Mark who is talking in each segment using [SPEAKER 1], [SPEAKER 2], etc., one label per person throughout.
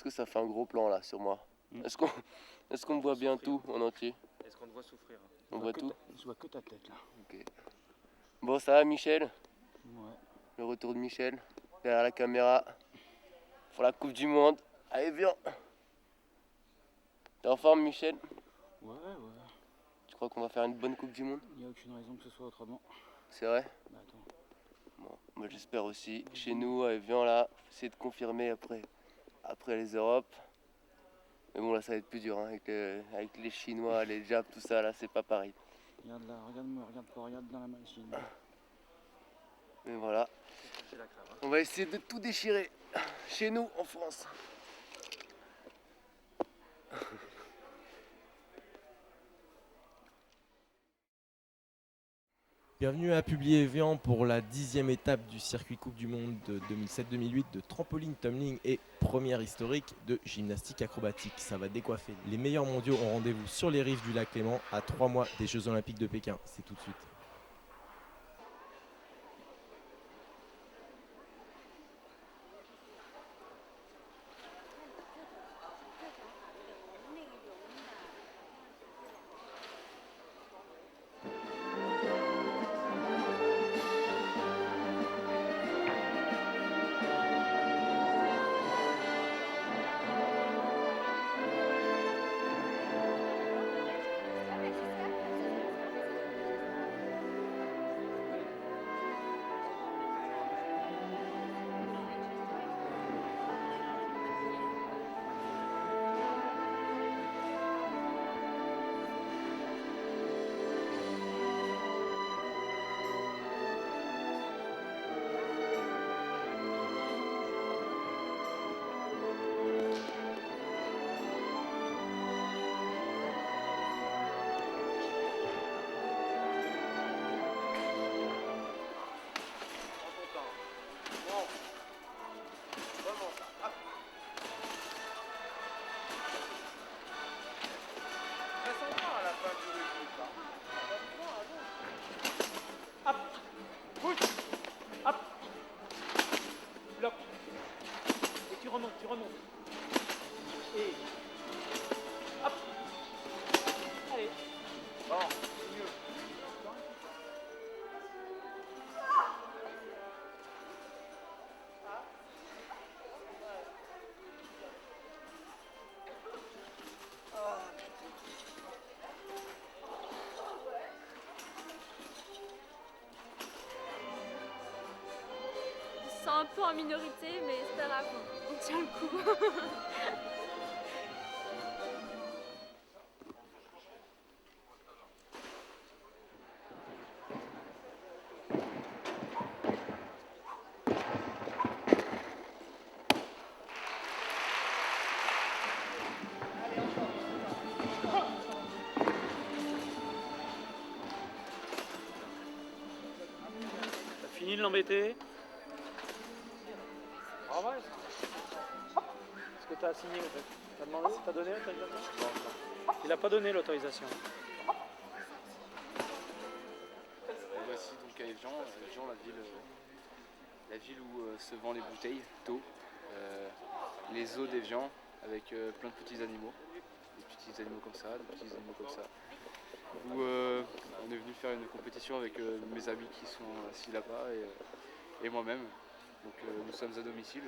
[SPEAKER 1] que ça fait un gros plan là sur moi? Est-ce qu'on me voit bien tout en entier?
[SPEAKER 2] Est-ce qu'on te voit souffrir?
[SPEAKER 1] On voit tout?
[SPEAKER 3] Je vois que ta tête là.
[SPEAKER 1] Ok. Bon, ça va Michel?
[SPEAKER 3] Ouais.
[SPEAKER 1] Le retour de Michel derrière la caméra pour la Coupe du Monde. Allez, viens! T'es en forme Michel?
[SPEAKER 3] Ouais.
[SPEAKER 1] Tu crois qu'on va faire une bonne Coupe du Monde?
[SPEAKER 3] Il n'y a aucune raison que ce soit autrement.
[SPEAKER 1] C'est vrai?
[SPEAKER 3] Bah attends.
[SPEAKER 1] Bon, moi j'espère aussi. Chez nous, allez, viens là, essayer de confirmer après les Europes. Mais bon, là ça va être plus dur hein, avec les Chinois, les Japs, tout ça, là c'est pas pareil.
[SPEAKER 3] Regarde là, regarde-moi, regarde dans la machine.
[SPEAKER 1] Mais voilà, on va essayer de tout déchirer chez nous en France.
[SPEAKER 4] Bienvenue à Publier-Evian pour la 10e étape du circuit Coupe du Monde de 2007-2008 de trampoline, tumbling et première historique de gymnastique acrobatique. Ça va décoiffer. Les meilleurs mondiaux ont rendez-vous sur les rives du lac Léman à 3 mois des Jeux Olympiques de Pékin. C'est tout de suite.
[SPEAKER 3] Tu remontes. Et hop. Allez. Bon, c'est mieux.
[SPEAKER 5] On se sent un peu en minorité, mais c'est pas grave, on tient le coup.
[SPEAKER 3] T'as fini de l'embêter? Bravo. Est-ce que t'as signé en fait? T'as demandé? T'as donné l'autorisation? Non. Il a pas donné l'autorisation.
[SPEAKER 2] Voici donc à Evian, la ville où se vendent les bouteilles d'eau, les eaux d'Evian avec plein de petits animaux, des petits animaux comme ça, des petits animaux comme ça. Où on est venu faire une compétition avec mes amis qui sont assis là-bas et moi-même. Donc nous sommes à domicile.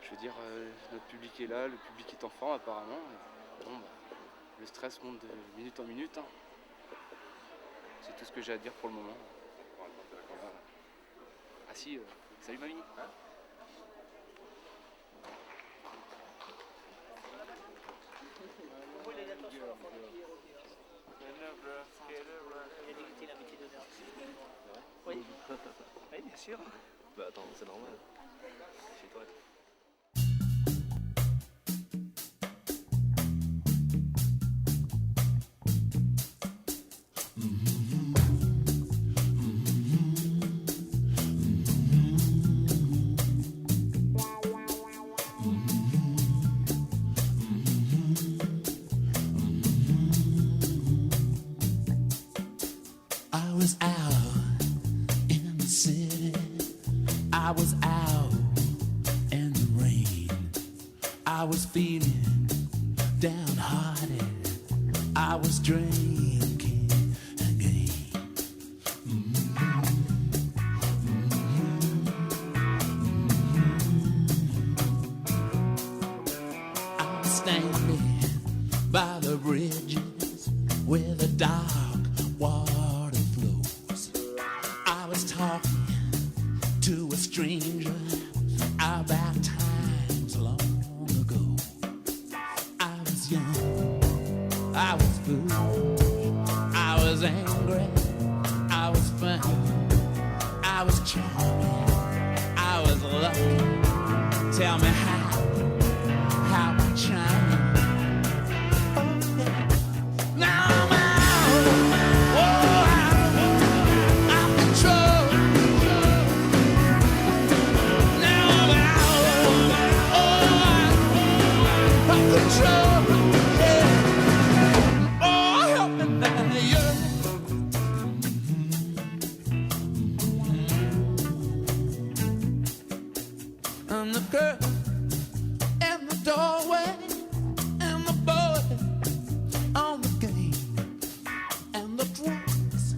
[SPEAKER 2] Je veux dire, notre public est là, le public est en forme apparemment. Bon, le stress monte de minute en minute. Hein. C'est tout ce que j'ai à dire pour le moment. Voilà. Ah si, salut mamie.
[SPEAKER 3] Oui. Oui, bien sûr.
[SPEAKER 6] Bah attends, c'est normal. Chez toi.
[SPEAKER 7] I was out in the city. I was out in the rain. was feeling downhearted. I was drinking again. I was standing by the bridges where the dark water flows. I was talking to a stranger about times long ago. I was young, I was foolish, I was angry, I was funny, I was charming, I was lucky. Tell me how I charm. Now I'm out, out of control. Now I'm out, out of control. Yeah. Oh, help me, yeah. And the girl in the doorway, and the boy on the game, and the drunks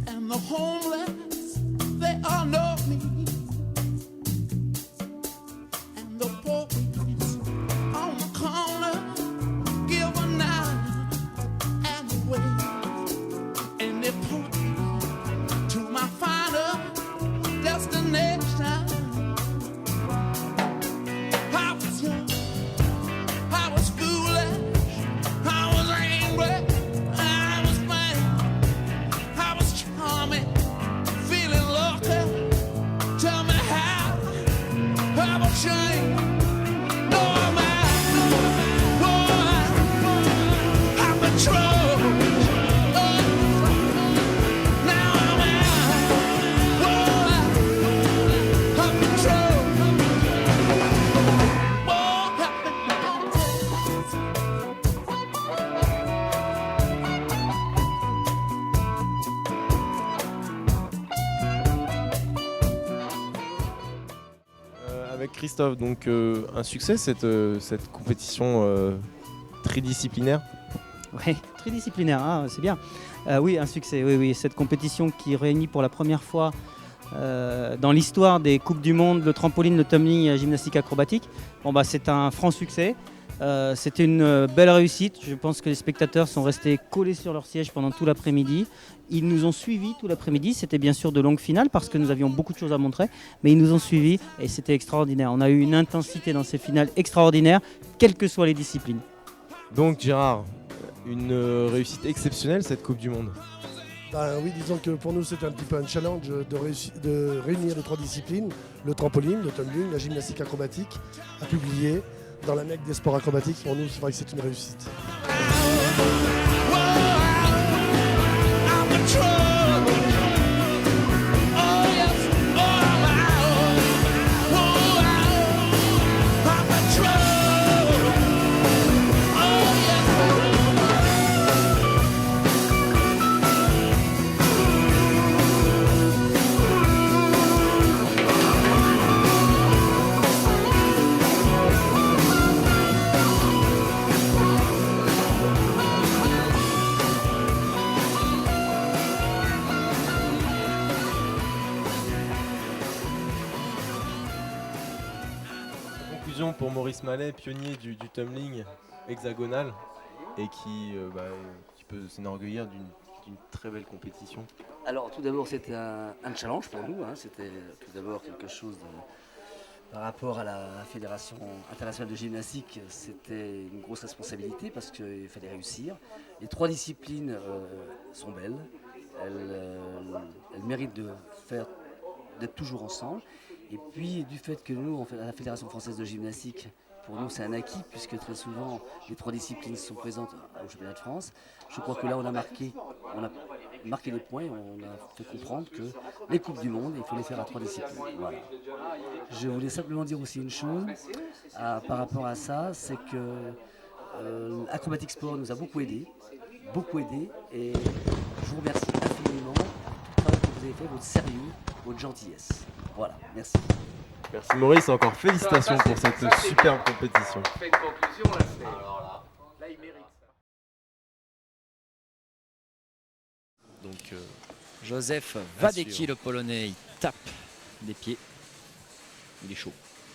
[SPEAKER 7] and the homeless, they all know me. And the boys on the corner give a nod and a wave, and they point me to my final destination. I was young, I was foolish, I was angry, I was mad, I was charming, feeling lucky. Tell me how I will change. No, I'm out of control. Now I'm out of control.
[SPEAKER 4] Avec Christophe, donc un succès cette compétition tridisciplinaire.
[SPEAKER 8] Oui, tridisciplinaire, hein, c'est bien. Oui, un succès, oui. Cette compétition qui réunit pour la première fois dans l'histoire des Coupes du Monde, le trampoline, le tumbling et la gymnastique acrobatique. Bon, bah, c'est un franc succès. C'était une belle réussite. Je pense que les spectateurs sont restés collés sur leur siège pendant tout l'après-midi. Ils nous ont suivis tout l'après-midi. C'était bien sûr de longues finales parce que nous avions beaucoup de choses à montrer. Mais ils nous ont suivis et c'était extraordinaire. On a eu une intensité dans ces finales extraordinaire, quelles que soient les disciplines.
[SPEAKER 4] Donc Gérard, une réussite exceptionnelle cette Coupe du Monde.
[SPEAKER 9] Ben oui, disons que pour nous c'était un petit peu un challenge de réunir les trois disciplines, le trampoline, le tumbling, la gymnastique acrobatique, à publier dans la Mecque des sports acrobatiques. Pour nous, c'est vrai que c'est une réussite.
[SPEAKER 4] Pour Maurice Mallet, pionnier du tumbling hexagonal et qui peut s'enorgueillir d'une très belle compétition.
[SPEAKER 10] Alors tout d'abord c'était un challenge pour nous, hein. C'était tout d'abord quelque chose par rapport à la Fédération internationale de gymnastique, c'était une grosse responsabilité parce qu'il fallait réussir. Les trois disciplines sont belles, elles méritent d'être toujours ensemble. Et puis du fait que nous, à la Fédération française de gymnastique, pour nous c'est un acquis puisque très souvent les trois disciplines sont présentes au championnat de France. Je crois que là on a marqué les points, on a fait comprendre que les Coupes du Monde, il faut les faire à trois disciplines. Voilà. Je voulais simplement dire aussi une chose par rapport à ça, c'est que Acrobatic Sport nous a beaucoup aidé et je vous remercie infiniment pour tout le travail que vous avez fait, votre sérieux, votre gentillesse. Voilà, merci.
[SPEAKER 4] Merci Maurice, encore félicitations pour cette superbe compétition.
[SPEAKER 2] On fait une conclusion là, c'est... Là, il mérite ça.
[SPEAKER 4] Donc,
[SPEAKER 11] Joseph Wadecki, le Polonais, il tape des pieds. Il est chaud.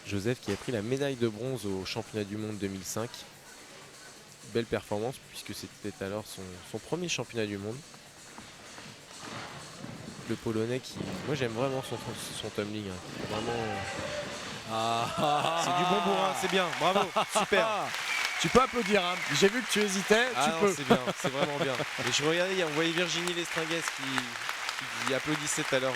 [SPEAKER 4] Joseph qui a pris la médaille de bronze au championnat du monde 2005. Belle performance puisque c'était alors son premier championnat du monde. Le Polonais qui... Moi j'aime vraiment son tumbling. Hein. Vraiment... C'est du bon bourrin, c'est bien, bravo, super.
[SPEAKER 11] Tu peux applaudir, hein. J'ai vu que tu hésitais, tu peux.
[SPEAKER 4] C'est bien, c'est vraiment bien. Et je regardais, on voyait Virginie Lestringuès qui applaudissait tout à l'heure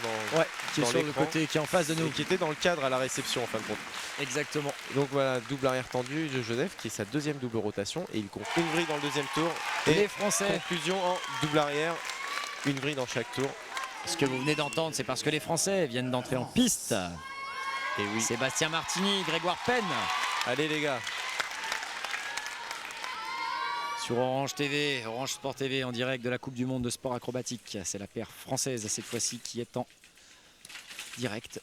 [SPEAKER 11] qui est
[SPEAKER 4] dans
[SPEAKER 11] sur le
[SPEAKER 4] l'écran.
[SPEAKER 11] côté, qui est en face de nous.
[SPEAKER 4] Et qui était dans le cadre à la réception en fin de compte.
[SPEAKER 11] Exactement.
[SPEAKER 4] Donc voilà, double arrière tendu de Joseph qui est sa deuxième double rotation et il compte une vrille dans le deuxième tour. Et
[SPEAKER 11] les Français.
[SPEAKER 4] Conclusion en double arrière, une vrille dans chaque tour.
[SPEAKER 11] Ce que vous venez d'entendre, c'est parce que les Français viennent d'entrer en piste.
[SPEAKER 4] Et oui.
[SPEAKER 11] Sébastien Martini, Grégoire Penn.
[SPEAKER 4] Allez les gars.
[SPEAKER 11] Sur Orange TV, Orange Sport TV en direct de la Coupe du Monde de sport acrobatique. C'est la paire française cette fois-ci qui est en direct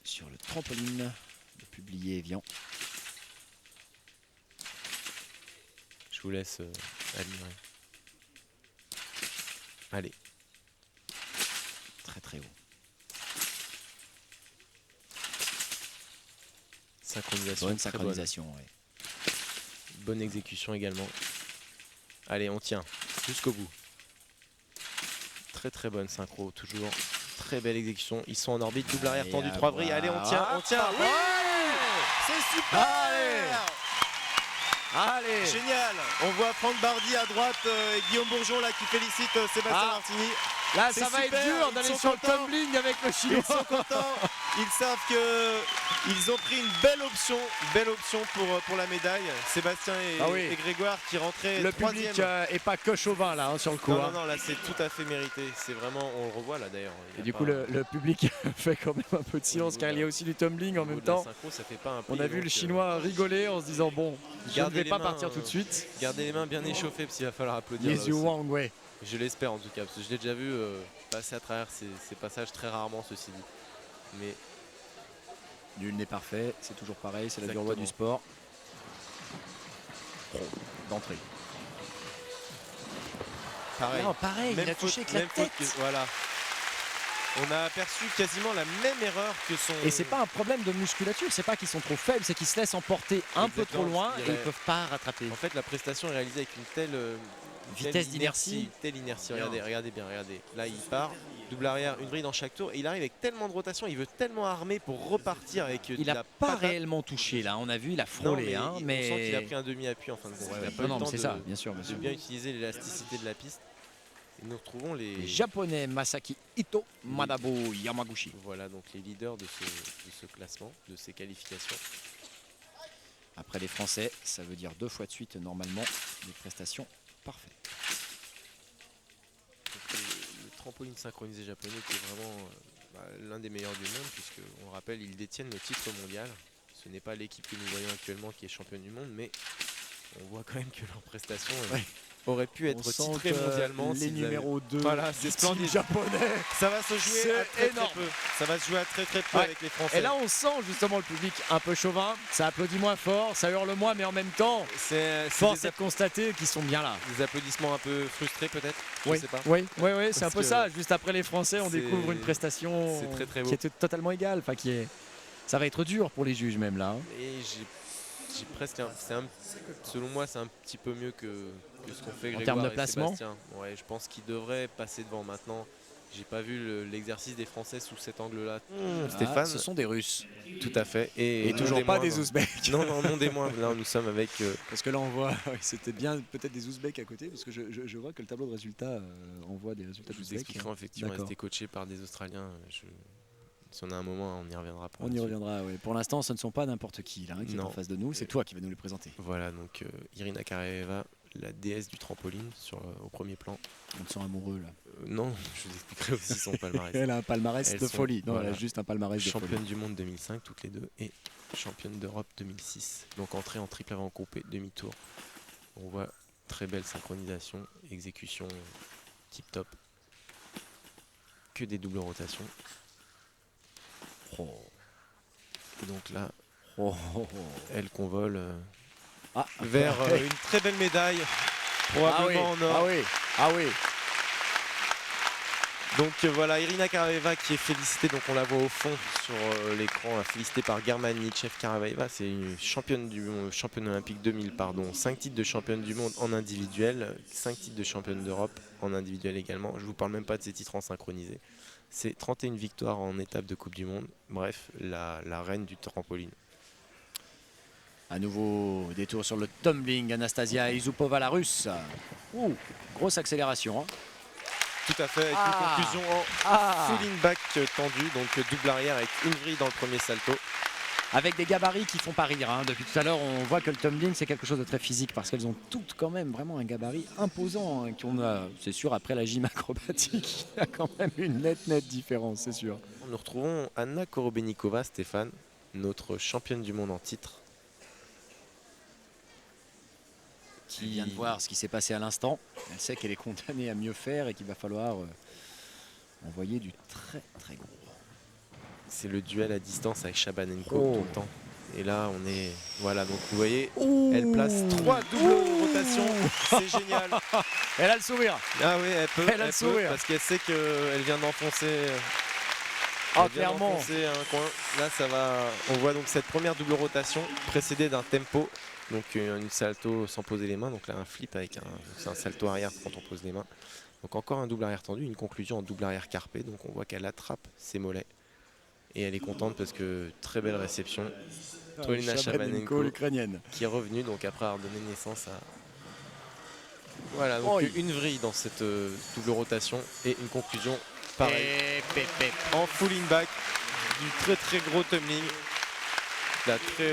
[SPEAKER 11] sur le trampoline de Publié Evian.
[SPEAKER 4] Je vous laisse admirer. Allez.
[SPEAKER 11] Très très haut.
[SPEAKER 4] Synchronisation.
[SPEAKER 11] Bonne synchronisation, ouais.
[SPEAKER 4] Bonne exécution également. Allez, on tient jusqu'au bout. Très très bonne synchro, toujours. Très belle exécution. Ils sont en orbite, double arrière tendu, 3 vrilles. Allez, on tient, on tient.
[SPEAKER 11] Oui, c'est super. Allez.
[SPEAKER 4] Génial. On voit Franck Bardi à droite et Guillaume Bourgeon là qui félicite Sébastien Martini.
[SPEAKER 11] Là, ça va être dur d'aller sur le tumbling avec le chinois.
[SPEAKER 4] Ils sont contents. Ils savent qu'ils ont pris une belle option pour la médaille. Sébastien et Grégoire qui rentraient
[SPEAKER 11] le
[SPEAKER 4] troisième.
[SPEAKER 11] public est pas que chauvin là sur le coup.
[SPEAKER 4] Non, là c'est tout à fait mérité. C'est vraiment, on le revoit là d'ailleurs.
[SPEAKER 11] Et du coup, le public fait quand même un peu de silence car il y a aussi du tumbling en même temps.
[SPEAKER 4] Synchro, ça fait pas un
[SPEAKER 11] on a vu le chinois rigoler en se disant bon, je ne vais pas partir tout de suite.
[SPEAKER 4] Gardez les mains bien échauffées parce qu'il va falloir applaudir.
[SPEAKER 11] Yezu Wang, ouais.
[SPEAKER 4] Je l'espère en tout cas, parce que je l'ai déjà vu passer à travers ces passages très rarement, ceci dit. Mais
[SPEAKER 11] nul n'est parfait, c'est toujours pareil, c'est la dure loi du sport. D'entrée.
[SPEAKER 4] Pareil.
[SPEAKER 11] Non, pareil, il a touché avec la tête.
[SPEAKER 4] Voilà. On a aperçu quasiment la même erreur que son...
[SPEAKER 11] Et c'est pas un problème de musculature, c'est pas qu'ils sont trop faibles, c'est qu'ils se laissent emporter un peu trop loin et ils peuvent pas rattraper.
[SPEAKER 4] En fait, la prestation est réalisée avec une telle...
[SPEAKER 11] vitesse d'inertie.
[SPEAKER 4] Telle inertie, regardez bien, regardez. Là, il part, double arrière, une vrille dans chaque tour. Et il arrive avec tellement de rotation, il veut tellement armer pour repartir avec
[SPEAKER 11] il n'a pas réellement touché là, on a vu, il a frôlé.
[SPEAKER 4] Non, mais on sent qu'il a pris un demi-appui en fin de compte. Il n'a pas eu le temps
[SPEAKER 11] c'est ça, bien sûr.
[SPEAKER 4] de bien utiliser l'élasticité de la piste. Et nous retrouvons les
[SPEAKER 11] Japonais Masaki Ito, Madabo Yamaguchi.
[SPEAKER 4] Voilà donc les leaders de ce classement, de ces qualifications.
[SPEAKER 11] Après les Français, ça veut dire 2 fois de suite normalement des prestations parfaites.
[SPEAKER 4] Le trampoline synchronisé japonais qui est vraiment l'un des meilleurs du monde puisque on rappelle ils détiennent le titre mondial. Ce n'est pas l'équipe que nous voyons actuellement qui est championne du monde, mais on voit quand même que leur prestation aurait pu être titrée mondialement.
[SPEAKER 11] Les numéros 2,
[SPEAKER 4] voilà, c'est splendide.
[SPEAKER 11] Japonais.
[SPEAKER 4] Ça va se jouer à très peu. Ça va se jouer à très peu avec les Français.
[SPEAKER 11] Et là on sent justement le public un peu chauvin, ça applaudit moins fort, ça hurle moins, mais en même temps, force est de constater qu'ils sont bien là.
[SPEAKER 4] Des applaudissements un peu frustrés peut-être.
[SPEAKER 11] Oui,
[SPEAKER 4] je sais pas.
[SPEAKER 11] Oui, c'est un peu ça. Juste après les Français, on découvre une prestation
[SPEAKER 4] très beau.
[SPEAKER 11] qui est totalement égale, enfin ça va être dur pour les juges même là.
[SPEAKER 4] Et j'ai presque, selon moi, c'est un petit peu mieux que ce qu'on fait Grégoire
[SPEAKER 11] en termes de placement.
[SPEAKER 4] Sébastien. Ouais, je pense qu'il devrait passer devant maintenant. J'ai pas vu l'exercice des Français sous cet angle-là. Stéphane,
[SPEAKER 11] ce sont des Russes.
[SPEAKER 4] Tout à fait. Et
[SPEAKER 11] toujours pas des Ouzbeks.
[SPEAKER 4] Non des moindres. Là, nous sommes avec.
[SPEAKER 11] Parce que là, on voit, c'était bien peut-être des Ouzbeks à côté, parce que je vois que le tableau de résultats envoie des résultats
[SPEAKER 4] d'Ouzbeks. Effectivement, ils étaient coachés par des Australiens. Si on a un moment, on y reviendra.
[SPEAKER 11] On y reviendra, oui. Pour l'instant, ce ne sont pas n'importe qui là, qui est en face de nous. C'est toi qui vas nous les présenter.
[SPEAKER 4] Voilà, donc Irina Kareva, la déesse du trampoline, au premier plan.
[SPEAKER 11] On te sent amoureux là.
[SPEAKER 4] Non, je vous expliquerai aussi son palmarès.
[SPEAKER 11] Elle a un palmarès de folie. Non, elle a juste un palmarès de folie.
[SPEAKER 4] Championne du monde 2005, toutes les deux, et championne d'Europe 2006. Donc entrée en triple avant coupé, demi-tour. On voit très belle synchronisation, exécution tip top. Que des doubles rotations. Et donc là,
[SPEAKER 11] Oh.
[SPEAKER 4] elle convole
[SPEAKER 11] Ah.
[SPEAKER 4] vers une très belle médaille, probablement en or.
[SPEAKER 11] Ah oui, ah oui.
[SPEAKER 4] Donc voilà, Irina Karaveva qui est félicitée, donc on la voit au fond sur l'écran, félicitée par German Nichev. Karaveva, c'est une championne olympique 2000, pardon. 5 titres de championne du monde en individuel, 5 titres de championne d'Europe en individuel également. Je vous parle même pas de ses titres en synchronisé. C'est 31 victoires en étape de Coupe du Monde. Bref, la reine du trampoline.
[SPEAKER 11] À nouveau, détour sur le tumbling, Anastasia Isupova, la russe. Ouh, grosse accélération. Hein.
[SPEAKER 4] Tout à fait, avec une conclusion en full back tendu, donc double arrière avec une vrille dans le premier salto.
[SPEAKER 11] Avec des gabarits qui font pas rire. Hein. Depuis tout à l'heure, on voit que le tumbling, c'est quelque chose de très physique parce qu'elles ont toutes quand même vraiment un gabarit imposant. Hein, qu'on a, c'est sûr, après la gym acrobatique, il y a quand même une nette différence, c'est sûr.
[SPEAKER 4] Nous retrouvons Anna Korobenikova, Stéphane, notre championne du monde en titre.
[SPEAKER 11] Qui vient de voir ce qui s'est passé à l'instant. Elle sait qu'elle est condamnée à mieux faire et qu'il va falloir envoyer du très gros.
[SPEAKER 4] C'est le duel à distance avec Shabanenko tout le temps. Et là, on est... Voilà, donc vous voyez, elle place 3 doubles rotations. C'est génial.
[SPEAKER 11] Elle a le sourire.
[SPEAKER 4] Ah oui, elle peut.
[SPEAKER 11] Elle a le sourire.
[SPEAKER 4] Parce qu'elle sait qu'elle vient d'enfoncer...
[SPEAKER 11] clairement.
[SPEAKER 4] Un coin. Là, ça va... On voit donc cette première double rotation précédée d'un tempo. Donc une salto sans poser les mains, donc là un flip avec c'est un salto arrière quand on pose les mains. Donc encore un double arrière tendu, une conclusion en double arrière carpé, donc on voit qu'elle attrape ses mollets. Et elle est contente parce que très belle réception. Trolina Shabanenko,
[SPEAKER 11] l'ukrainienne,
[SPEAKER 4] qui est revenue donc après avoir donné naissance à... Voilà, donc une vrille dans cette double rotation et une conclusion pareil. En full in back, du très gros tumbling. La très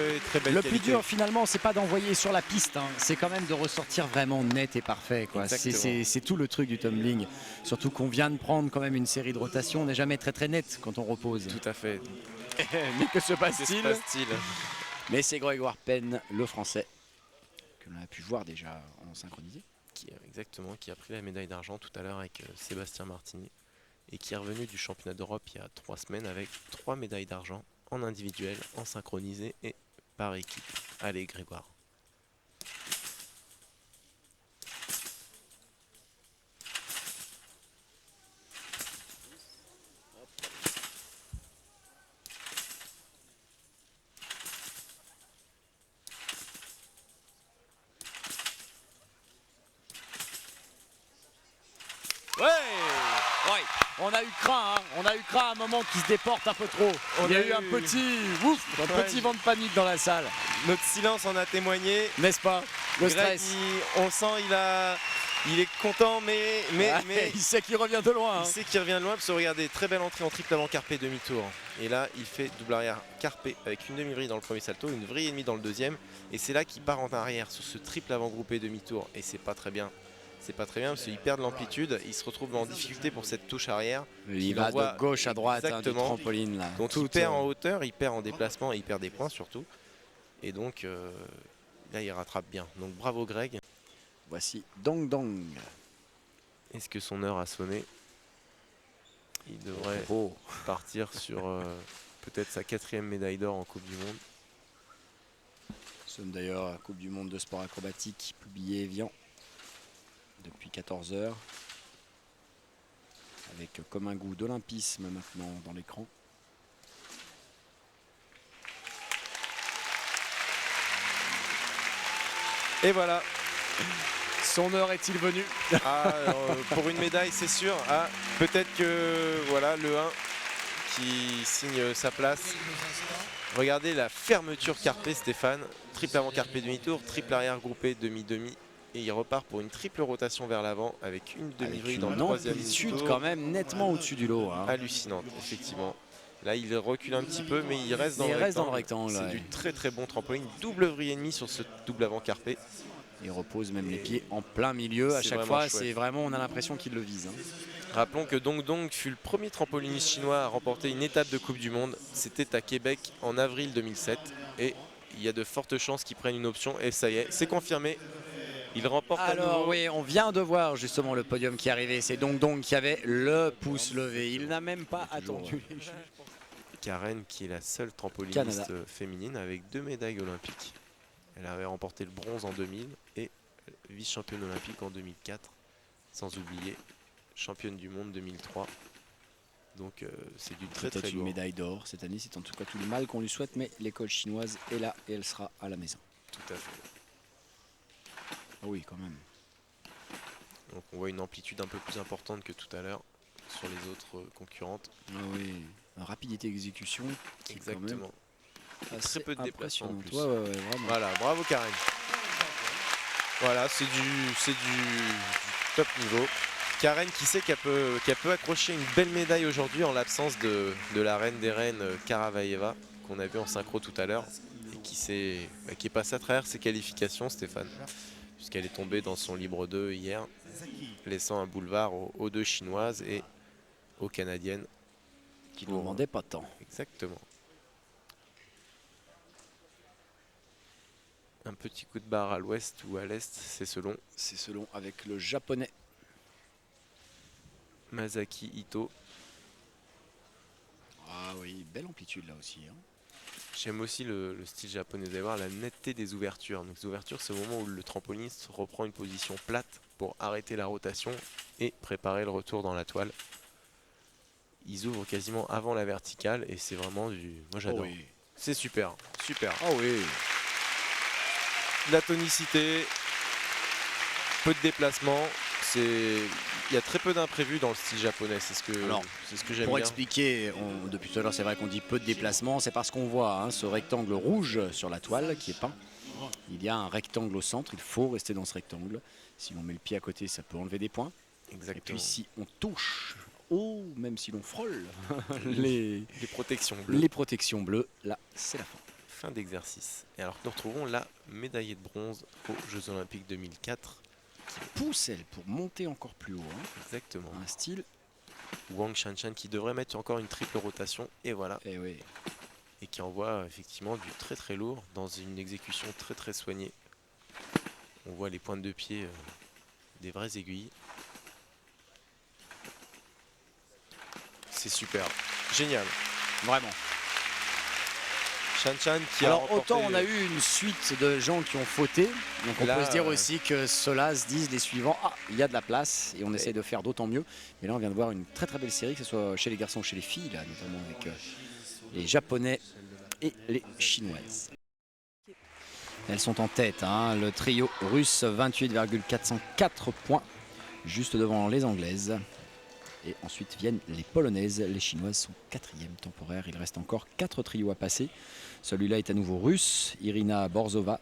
[SPEAKER 4] belle
[SPEAKER 11] le
[SPEAKER 4] qualité.
[SPEAKER 11] plus dur finalement, c'est pas d'envoyer sur la piste, hein. C'est quand même de ressortir vraiment net et parfait. C'est tout le truc du tumbling. Surtout qu'on vient de prendre quand même une série de rotations, on n'est jamais très net quand on repose.
[SPEAKER 4] Tout à fait.
[SPEAKER 11] Mais que se passe-t-il? Mais c'est Grégoire Penn, le français, que l'on a pu voir déjà en synchronisé.
[SPEAKER 4] Exactement, qui a pris la médaille d'argent tout à l'heure avec Sébastien Martini et qui est revenu du championnat d'Europe il y a 3 semaines avec 3 médailles d'argent en individuel, en synchronisé et par équipe. Allez Grégoire.
[SPEAKER 11] On a eu craint, hein. On a eu craint à un moment qui se déporte un peu trop. Il y a eu un petit vent de panique dans la salle.
[SPEAKER 4] Notre silence en a témoigné.
[SPEAKER 11] N'est-ce pas? Le stress.
[SPEAKER 4] On sent il est content, mais
[SPEAKER 11] il sait qu'il revient de loin.
[SPEAKER 4] Il sait qu'il revient de loin parce que regardez, très belle entrée en triple avant carpé demi-tour. Et là, il fait double arrière carpé avec une demi-vrille dans le premier salto, une vrille et demie dans le deuxième. Et c'est là qu'il part en arrière sur ce triple avant groupé demi-tour. Et c'est pas très bien. C'est pas très bien parce qu'il perd de l'amplitude, il se retrouve en difficulté pour cette touche arrière.
[SPEAKER 11] Il va de gauche à droite du trampoline. Là.
[SPEAKER 4] Donc il perd en hauteur, il perd en déplacement et il perd des points surtout. Et donc là il rattrape bien. Donc bravo Greg.
[SPEAKER 11] Voici Dong Dong.
[SPEAKER 4] Est-ce que son heure a sonné? Il devrait partir sur peut-être sa 4e médaille d'or en Coupe du Monde.
[SPEAKER 11] Nous sommes d'ailleurs à la Coupe du Monde de sport acrobatique publiée Evian. Depuis 14 heures, avec comme un goût d'olympisme maintenant dans l'écran.
[SPEAKER 4] Et voilà.
[SPEAKER 11] Son heure est-il venue?
[SPEAKER 4] Pour une médaille, c'est sûr. Peut-être que voilà le 1 qui signe sa place. Regardez la fermeture carpée, Stéphane. Triple avant carpé demi-tour, triple arrière groupé demi-demi. Et il repart pour une triple rotation vers l'avant avec une demi-vrille dans le troisième
[SPEAKER 11] tour. Quand même nettement au-dessus du lot. Hein.
[SPEAKER 4] Hallucinante, effectivement. Là, il recule un petit peu, mais il reste dans le rectangle. C'est du très bon trampoline. Double vrille et demie sur ce double avant carpé.
[SPEAKER 11] Il repose même les pieds en plein milieu. À chaque fois, c'est vraiment, on a l'impression qu'il le vise. Hein.
[SPEAKER 4] Rappelons que Dong Dong fut le premier trampoliniste chinois à remporter une étape de Coupe du Monde. C'était à Québec en avril 2007. Et il y a de fortes chances qu'il prenne une option. Et ça y est, c'est confirmé. Il remporte à nouveau.
[SPEAKER 11] Oui, on vient de voir justement le podium qui arrivait. C'est Dong Dong qui avait le pouce levé. Il n'a même pas attendu les juges.
[SPEAKER 4] Karen qui est la seule trampoliniste
[SPEAKER 11] Canada.
[SPEAKER 4] féminine avec 2 médailles olympiques. Elle avait remporté le bronze en 2000 et vice-championne olympique en 2004, sans oublier championne du monde 2003. Donc c'est du très
[SPEAKER 11] Peut-être
[SPEAKER 4] très
[SPEAKER 11] une
[SPEAKER 4] lourd.
[SPEAKER 11] médaille d'or cette année, c'est en tout cas tout le mal qu'on lui souhaite, mais l'école chinoise est là et elle sera à la maison.
[SPEAKER 4] Tout à fait.
[SPEAKER 11] Ah oui, quand même.
[SPEAKER 4] Donc on voit une amplitude un peu plus importante que tout à l'heure sur les autres concurrentes.
[SPEAKER 11] Ah oui, une rapidité d'exécution qui est quand même
[SPEAKER 4] Exactement.
[SPEAKER 11] assez
[SPEAKER 4] Très peu de déplacements en
[SPEAKER 11] impressionnante.
[SPEAKER 4] plus.
[SPEAKER 11] Ouais, vraiment.
[SPEAKER 4] Voilà, bravo Karen. Voilà, c'est du top niveau. Karen qui sait qu'elle peut accrocher une belle médaille aujourd'hui en l'absence de la reine des reines Karavaeva qu'on a vu en synchro tout à l'heure et qui est passée à travers ses qualifications, Stéphane, puisqu'elle est tombée dans son libre 2 hier, laissant un boulevard aux 2 chinoises et aux canadiennes.
[SPEAKER 11] Qui ne demandaient pas tant.
[SPEAKER 4] Exactement. Un petit coup de barre à l'ouest ou à l'est, c'est selon.
[SPEAKER 11] C'est selon avec le japonais.
[SPEAKER 4] Masaki Ito.
[SPEAKER 11] Ah oui, belle amplitude là aussi. Hein.
[SPEAKER 4] J'aime aussi le style japonais, vous allez voir la netteté des ouvertures. Donc les ouvertures, c'est au moment où le trampoliniste reprend une position plate pour arrêter la rotation et préparer le retour dans la toile. Ils ouvrent quasiment avant la verticale et c'est vraiment du... Moi j'adore.
[SPEAKER 11] Oh oui.
[SPEAKER 4] C'est super, super.
[SPEAKER 11] Ah oui.
[SPEAKER 4] De la tonicité, peu de déplacement. Il y a très peu d'imprévus dans le style japonais, c'est ce que j'aime
[SPEAKER 11] Pour
[SPEAKER 4] bien.
[SPEAKER 11] expliquer, depuis tout à l'heure c'est vrai qu'on dit peu de déplacement, c'est parce qu'on voit ce rectangle rouge sur la toile qui est peint. Il y a un rectangle au centre, il faut rester dans ce rectangle. Si l'on met le pied à côté, ça peut enlever des points.
[SPEAKER 4] Exactement.
[SPEAKER 11] Et puis si on touche, même si l'on frôle les protections bleues, là c'est la fin.
[SPEAKER 4] Fin d'exercice. Et alors nous retrouvons la médaillée de bronze aux Jeux Olympiques 2004.
[SPEAKER 11] Qui pousse elle pour monter encore plus haut. Hein.
[SPEAKER 4] Exactement.
[SPEAKER 11] Un style.
[SPEAKER 4] Wang Shanshan qui devrait mettre encore une triple rotation. Et voilà.
[SPEAKER 11] Et oui.
[SPEAKER 4] Et qui envoie effectivement du très très lourd dans une exécution très très soignée. On voit les pointes de pied des vraies aiguilles. C'est super. Génial.
[SPEAKER 11] Vraiment.
[SPEAKER 4] Shanshan qui
[SPEAKER 11] Alors
[SPEAKER 4] a remporté...
[SPEAKER 11] autant on a eu une suite de gens qui ont fauté, donc on
[SPEAKER 4] là,
[SPEAKER 11] peut se dire aussi que ceux-là se disent les suivants, ah il y a de la place et on essaie de faire d'autant mieux. Mais là on vient de voir une très très belle série, que ce soit chez les garçons ou chez les filles, là, notamment avec les japonais et les chinoises. Elles sont en tête, hein, le trio russe 28,404 points, juste devant les anglaises. Et ensuite viennent les polonaises, les chinoises sont 4e temporaire. Il reste encore 4 trios à passer. Celui-là est à nouveau russe, Irina Borzova,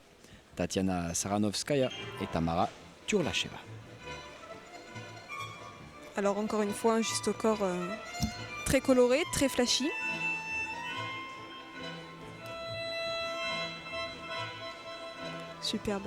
[SPEAKER 11] Tatiana Saranovskaya et Tamara Turlacheva.
[SPEAKER 12] Alors encore une fois, un juste au corps très coloré, très flashy. Superbe.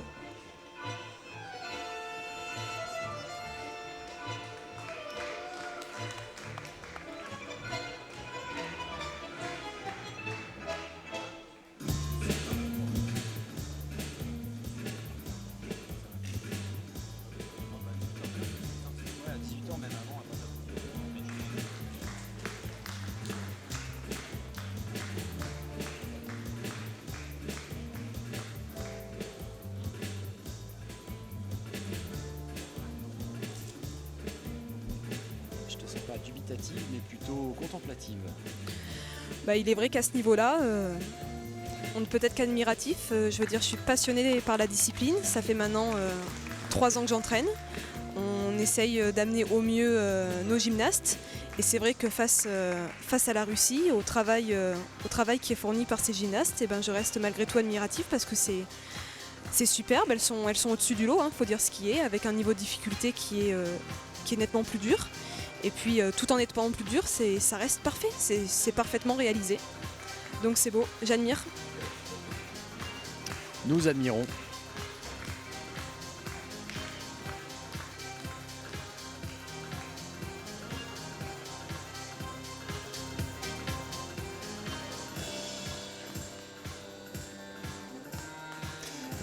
[SPEAKER 11] Je te sens pas dubitative, mais plutôt contemplative.
[SPEAKER 12] Bah, il est vrai qu'à ce niveau-là, on ne peut être qu'admiratif. Je veux dire, je suis passionnée par la discipline. Ça fait maintenant 3 ans que j'entraîne. On essaye d'amener au mieux nos gymnastes. Et c'est vrai que face à la Russie, au travail qui est fourni par ces gymnastes, eh ben, je reste malgré tout admirative parce que c'est superbe. Elles sont au-dessus du lot, hein, faut dire ce qui est, avec un niveau de difficulté qui est nettement plus dur. Et puis tout en étant plus dur, ça reste parfait, c'est parfaitement réalisé. Donc c'est beau, j'admire.
[SPEAKER 11] Nous admirons.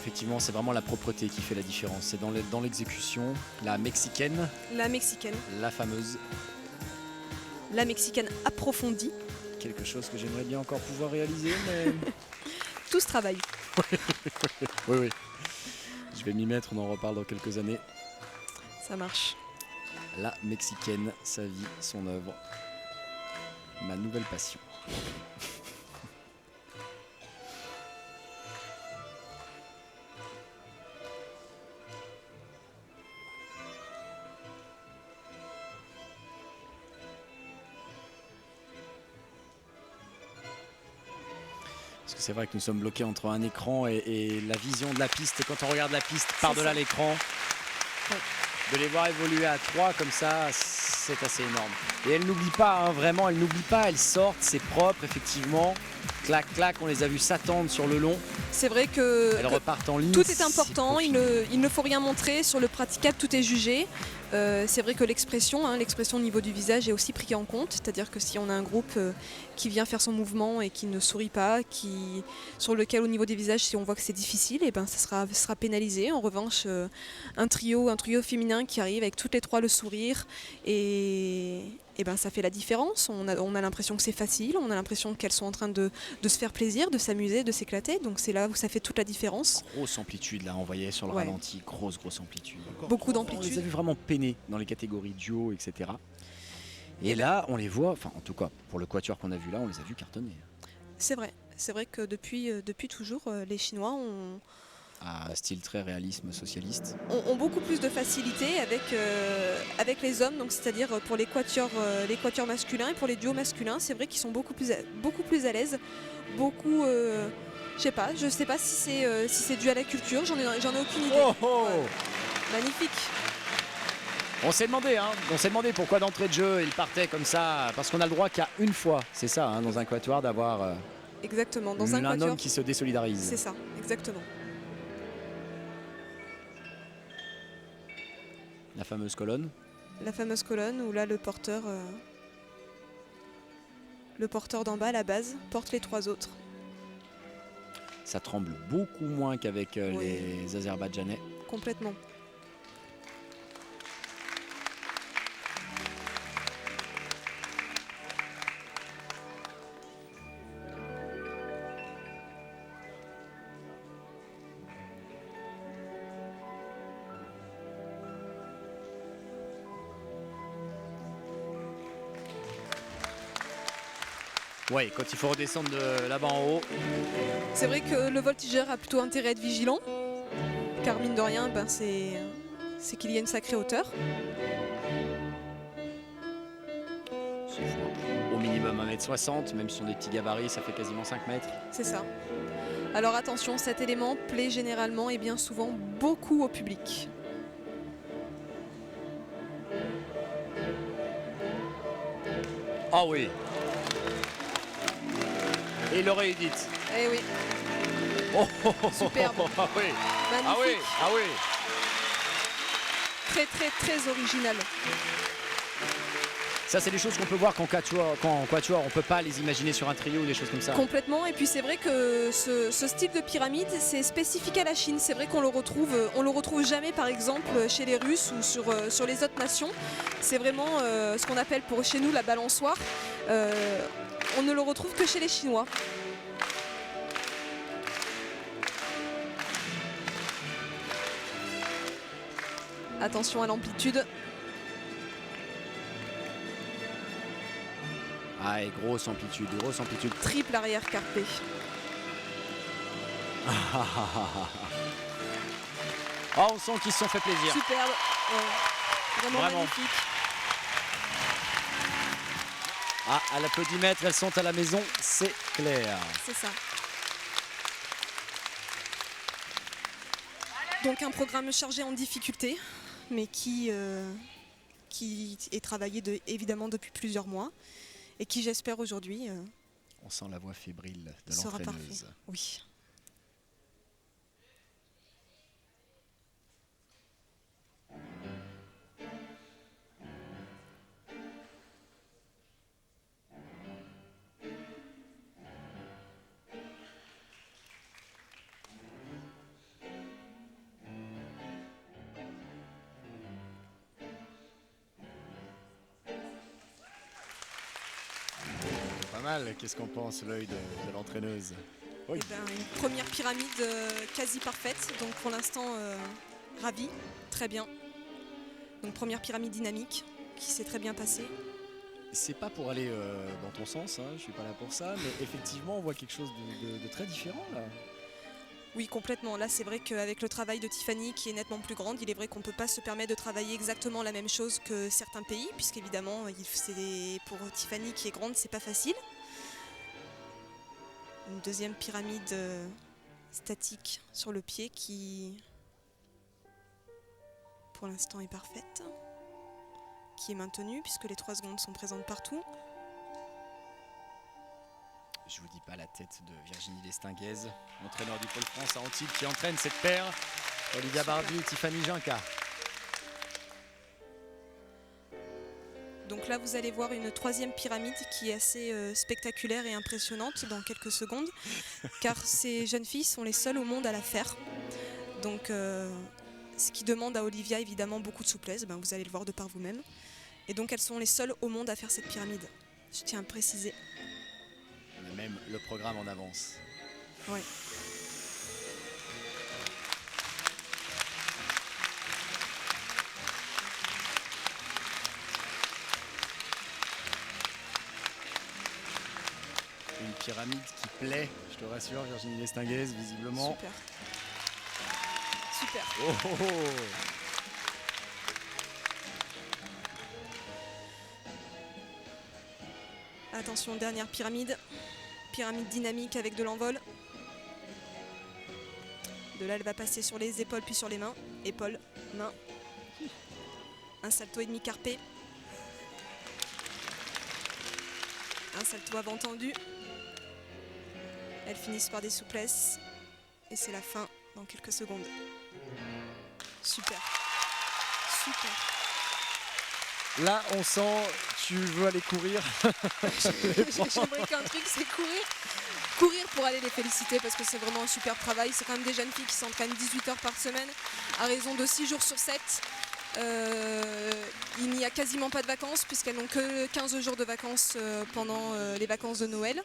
[SPEAKER 11] Effectivement, c'est vraiment la propreté qui fait la différence. C'est dans l'exécution, la mexicaine.
[SPEAKER 12] La mexicaine.
[SPEAKER 11] La fameuse.
[SPEAKER 12] La mexicaine approfondie.
[SPEAKER 11] quelque chose que j'aimerais bien encore pouvoir réaliser, mais...
[SPEAKER 12] Tout ce travail.
[SPEAKER 11] Oui. Je vais m'y mettre, on en reparle dans quelques années.
[SPEAKER 12] Ça marche.
[SPEAKER 11] La Mexicaine, sa vie, son œuvre. Ma nouvelle passion. Parce que c'est vrai que nous sommes bloqués entre un écran et la vision de la piste. Quand on regarde la piste par-delà l'écran, de les voir évoluer à 3 comme ça, c'est assez énorme. Et elle n'oublie pas, hein, vraiment, elle n'oublie pas, elles sortent, c'est propre, effectivement. Clac, clac, on les a vus s'attendre sur le long.
[SPEAKER 12] C'est vrai que
[SPEAKER 11] elles repartent en ligne.
[SPEAKER 12] Tout est important, il ne faut rien montrer. Sur le praticable, tout est jugé. C'est vrai que l'expression au niveau du visage est aussi prise en compte. C'est-à-dire que si on a un groupe qui vient faire son mouvement et qui ne sourit pas, sur lequel au niveau des visages, si on voit que c'est difficile, et ben, ça sera pénalisé. En revanche, un trio féminin qui arrive avec toutes les 3 le sourire, et ben, ça fait la différence. On a l'impression que c'est facile, on a l'impression qu'elles sont en train de se faire plaisir, de s'amuser, de s'éclater. Donc c'est là où ça fait toute la différence.
[SPEAKER 11] Grosse amplitude là, on voyait sur le ralenti, grosse amplitude.
[SPEAKER 12] Beaucoup d'amplitude.
[SPEAKER 11] On les a vus vraiment peiner dans les catégories duo, etc. Et là, on les voit, enfin en tout cas pour le quatuor qu'on a vu là, on les a vus cartonner.
[SPEAKER 12] C'est vrai que depuis toujours, les Chinois ont
[SPEAKER 11] style très réalisme socialiste.
[SPEAKER 12] ont beaucoup plus de facilité avec les hommes, donc c'est-à-dire pour les quatuors masculins et pour les duos masculins, c'est vrai qu'ils sont beaucoup plus à l'aise, je sais pas si c'est dû à la culture, j'en ai aucune idée. Ouais. Magnifique.
[SPEAKER 11] On s'est demandé pourquoi d'entrée de jeu il partait comme ça, parce qu'on a le droit qu'à une fois, c'est ça, hein, dans un quatuor d'avoir
[SPEAKER 12] exactement, dans un
[SPEAKER 11] homme qui se désolidarise.
[SPEAKER 12] C'est ça, exactement.
[SPEAKER 11] La fameuse colonne.
[SPEAKER 12] La fameuse colonne où là le porteur d'en bas à la base porte les 3 autres.
[SPEAKER 11] Ça tremble beaucoup moins qu'avec les Azerbaïdjanais.
[SPEAKER 12] Complètement.
[SPEAKER 11] Ouais, quand il faut redescendre de là-bas en haut.
[SPEAKER 12] C'est vrai que le voltigeur a plutôt intérêt à être vigilant, car mine de rien, c'est qu'il y a une sacrée hauteur.
[SPEAKER 11] Au minimum 1m60, même si on a des petits gabarits, ça fait quasiment 5 mètres.
[SPEAKER 12] C'est ça. Alors attention, cet élément plaît généralement et bien souvent beaucoup au public.
[SPEAKER 11] Ah oui. Et l'oreille Edith.
[SPEAKER 12] Eh oui. Superbe.
[SPEAKER 11] Ah oui.
[SPEAKER 12] Magnifique.
[SPEAKER 11] Ah oui. Ah oui.
[SPEAKER 12] Très très très original.
[SPEAKER 11] Ça, c'est des choses qu'on peut voir qu'en quatuor, on peut pas les imaginer sur un trio ou des choses comme ça.
[SPEAKER 12] Complètement. Et puis c'est vrai que ce style de pyramide, c'est spécifique à la Chine. C'est vrai qu'on le retrouve jamais, par exemple, chez les Russes ou sur les autres nations. C'est vraiment ce qu'on appelle pour chez nous la balançoire. On ne le retrouve que chez les Chinois. Attention à l'amplitude.
[SPEAKER 11] Ah, et grosse amplitude.
[SPEAKER 12] Triple arrière carpé.
[SPEAKER 11] Oh, on sent qu'ils se sont fait plaisir.
[SPEAKER 12] Superbe. Vraiment magnifique.
[SPEAKER 11] Ah, à l'applaudimètre, elles sont à la maison, c'est clair.
[SPEAKER 12] C'est ça. Donc un programme chargé en difficulté, mais qui est travaillé évidemment depuis plusieurs mois et qui, j'espère aujourd'hui,
[SPEAKER 11] on sent la voix fébrile de
[SPEAKER 12] sera
[SPEAKER 11] l'entraîneuse.
[SPEAKER 12] parfait. Oui.
[SPEAKER 11] Pas mal, qu'est-ce qu'en pense l'œil de l'entraîneuse? Oui.
[SPEAKER 12] Eh ben, une première pyramide quasi parfaite, donc pour l'instant ravi, très bien. Donc première pyramide dynamique qui s'est très bien passée.
[SPEAKER 11] C'est pas pour aller dans ton sens, hein, je suis pas là pour ça, mais effectivement on voit quelque chose de très différent là.
[SPEAKER 12] Oui, complètement. Là, c'est vrai qu'avec le travail de Tiffany qui est nettement plus grande, il est vrai qu'on ne peut pas se permettre de travailler exactement la même chose que certains pays, puisqu'évidemment, pour Tiffany qui est grande, c'est pas facile. Une deuxième pyramide statique sur le pied qui, pour l'instant, est parfaite, qui est maintenue puisque les 3 secondes sont présentes partout.
[SPEAKER 11] Je vous dis pas la tête de Virginie Lestinguez, entraîneur du Pôle France à Antibes qui entraîne cette paire, Olivia Barbu et Tiffany Ginca.
[SPEAKER 12] Donc là, vous allez voir une 3e pyramide qui est assez spectaculaire et impressionnante dans quelques secondes, car ces jeunes filles sont les seules au monde à la faire. Donc, ce qui demande à Olivia évidemment beaucoup de souplesse, vous allez le voir de par vous-même. Et donc, elles sont les seules au monde à faire cette pyramide. Je tiens à préciser.
[SPEAKER 11] On a même le programme en avance.
[SPEAKER 12] Ouais.
[SPEAKER 11] Une pyramide qui plaît, je te rassure, Virginie Lestinguez, visiblement.
[SPEAKER 12] Super. Super.
[SPEAKER 11] Oh, oh, oh.
[SPEAKER 12] Attention, dernière pyramide. Pyramide dynamique avec de l'envol. De là, elle va passer sur les épaules puis sur les mains. Épaules, mains. Un salto et demi carpé. Un salto avant tendu. Elles finissent par des souplesses. Et c'est la fin dans quelques secondes. Super. Super.
[SPEAKER 11] Là, on sent, tu veux aller courir.
[SPEAKER 12] J'aimerais qu'un truc, c'est courir. Courir pour aller les féliciter parce que c'est vraiment un super travail. C'est quand même des jeunes filles qui s'entraînent 18 heures par semaine à raison de 6 jours sur 7. Il n'y a quasiment pas de vacances puisqu'elles n'ont que 15 jours de vacances pendant les vacances de Noël,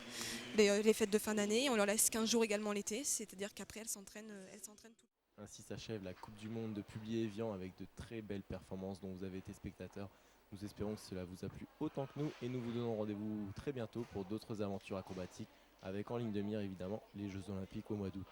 [SPEAKER 12] les fêtes de fin d'année. On leur laisse 15 jours également l'été, c'est-à-dire qu'après elles s'entraînent tout.
[SPEAKER 4] Ainsi s'achève la Coupe du Monde de Publié-Évian avec de très belles performances dont vous avez été spectateurs. Nous espérons que cela vous a plu autant que nous et nous vous donnons rendez-vous très bientôt pour d'autres aventures acrobatiques avec en ligne de mire évidemment les Jeux Olympiques au mois d'août.